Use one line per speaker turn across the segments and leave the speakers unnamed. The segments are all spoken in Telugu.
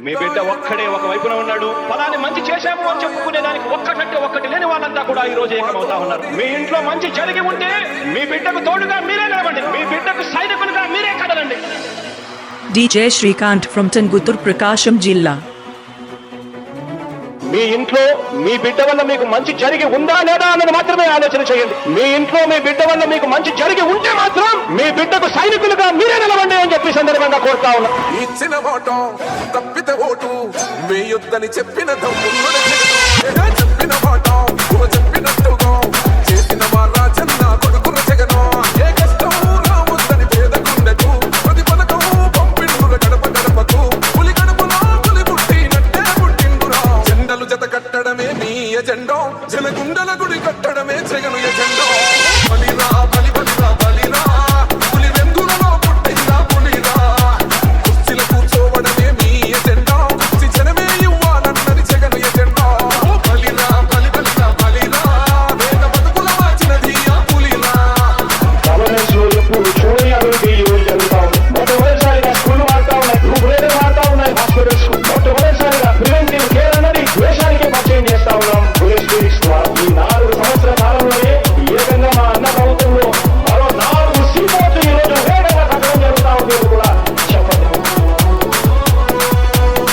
మీ బిడ్డ ఒక్కడే ఒక వైపున ఉన్నాడు. ఫలాన్ని మంచి చేశాము అని చెప్పుకునే దానికి ఒక్కటంటే ఒక్కటి లేని వాళ్ళంతా కూడా ఈ రోజు ఏకమవుతా ఉన్నారు. మీ ఇంట్లో మంచి జరిగి ఉంటే మీ బిడ్డకు తోడుగా మీరే నిలవండి, మీ బిడ్డకు సైనికులుగా మీరే కదలండి.
DJ Shrikant from Tangutur, Prakasham Jilla.
మీ ఇంట్లో మీ బిడ్డ వల్ల మీకు మంచి జరిగి ఉందా లేదా అన్నది మాత్రమే ఆలోచన చేయండి. మీ ఇంట్లో మీ బిడ్డ వల్ల మీకు మంచి జరిగి ఉంటే మాత్రం మీ బిడ్డకు సైనికులుగా మీరే నిలవండి అని చెప్పి సందర్భంగా కోరుతా ఉన్నా.
ఇచ్చిన ఓటు తప్పితే ఓటు మీ యుద్ధని చెప్పిన చెప్పిన ఓటు చెప్పినట్టుగా చేసిన మా రాజన్న కొడుకుల జగను ఏ కష్టం రావద్దని పేదకుండకు ప్రతి పథకం పంపిండుల గడప గడపకు పులి గడపలో పులి పుట్టినట్టే పుట్టిండురా. జెండలు జత కట్టడమే మీ ఎజెండో, జనగుండల గుడి కట్టడమే జగను ఎజెండో. బలిరా బలి బలిరా బలిరా పులి వెందులలో పుట్టిందా పులిరా. కుర్చీల కూర్చోవడమే మీ ఎజెండా, కుర్చీ జనమే ఇవ్వాలన్నది జగను ఎజెండా. బలిరా బలి బలిరా బలిరా వేద బతుకుల మార్చినది ఆ పులిరా.
ఎప్పుడు చూడని అభివృద్ధి ఈ రోజు జరుగుతా ఉంది. మొట్టమొదటిసారిగా స్కూల్ మారుతా ఉన్నాయి, రూపురేఖలు మారుతా ఉన్నాయి, హాస్పిటల్స్ మొట్టమొదటిసారిగా ప్రివెంటివ్ కేర్ అన్నది దేశానికి పరిచయం చేస్తా ఉన్నాం. ఈ 4 సంవత్సరాల కాలంలోనే ఏకంగా మా అన్న ప్రభుత్వంలో మరో 4 సీపోర్ట్లు ఈ రోజు వేగంగా కట్టడం జరుగుతా ఉంది కూడా చెప్పండి.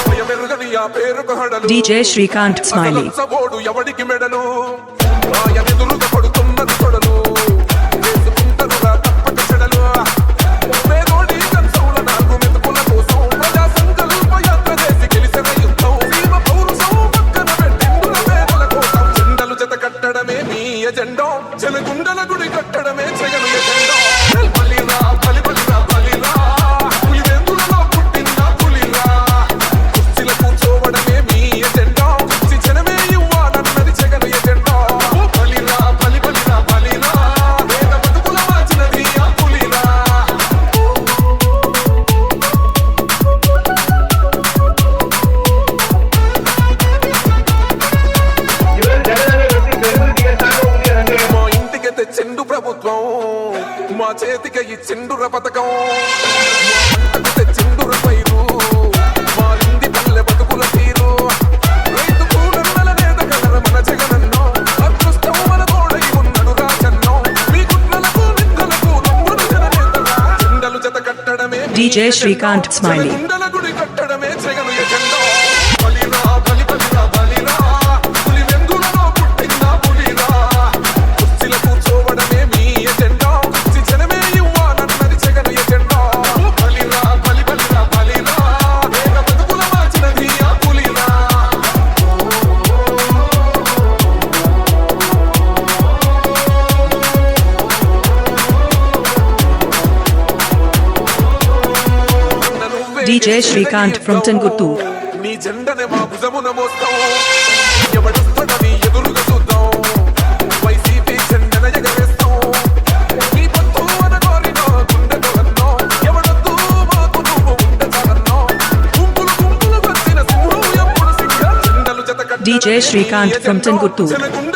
భయమెరుగని ఆ పేరుకు హడలు
DJ Shrikant Smiley.
సబోడు ఎవడికి మెడలు రాయనెదురుగా పడుతున్నది కొడలు వేసుకుంటరుగా తప్పక చెడలు. పేదోడి కంచౌల 4 మెతుకుల కోసం ప్రజా సంకల్ప యాత్ర చేసి గెలిసిన యుద్ధం. సీమ పౌరుషం పక్కన పెట్టిండుల పేదల కోసం. జెండలు జత కట్టడమే మీ ఎజెండో, జనగుండల గుడి కట్టడమే జగను ఎజెండో. బలిరా బలి బలిరా బలిరా పులి వెందులలో పుట్టిందా పులిరా. కుర్చీల కూర్చోవడమే మీ ఎజెండా, కుర్చీ జనమే ఇవ్వాలన్నది జగను ఎజెండా. బలిరా బలి బలిరా బలిరా వేద బతుకుల మార్చినది ఆ పులిరా. మా ఇంటికి తెచ్చిండు ప్రభుత్వం, మా చేతికి ఇచ్చిండుర పథకం. మా పంటకు తెచ్చిండుర పైరు, మా ఇంటి పల్లె బతుకుల తీరు. రైతు కూడన్నల నేత కలర మన జగనన్నో, అదృష్టం మన తోడై ఉన్నడు రాజన్నో. మీ గుడ్లకు నిందలకు నమ్ముడు జననేతరా. జెండలు జత కట్టడమే మీ
DJ Shrikant Smiley.
జనగుండల గుడి కట్టడమే జగను ఎజెండా. బలిరా బలి బలిరా బలిరా పులి వెందులలో పుట్టిందా పులిరా. కుర్చీల కూర్చోవడమే మీ ఎజెండా, కుర్చీ జనమే ఇవ్వాలన్నది జగను ఎజెండా. బలిరా బలి బలిరా బలిరా వేద బతుకుల మార్చినది ఆ పులిరా.
DJ Shrikant from Tangutur.
నీ జెండనే మా భుజమున మోస్తాం, ఎవడొస్తాడని ఎదురుగా చూద్దాం. వైసీపీ జెండన ఎగరేస్తాం, నీ పొత్తు అనగోరినో గుండెతో అన్నో. ఎవడొద్దు మాకు నువ్వు ఉండ చాలన్నో. గుంపులు గుంపులు వచ్చిన సింహం ఎప్పుడు సింహం. జెండలు జత కట్టడమే
DJ Shrikant from Tangutur.
జనగుండ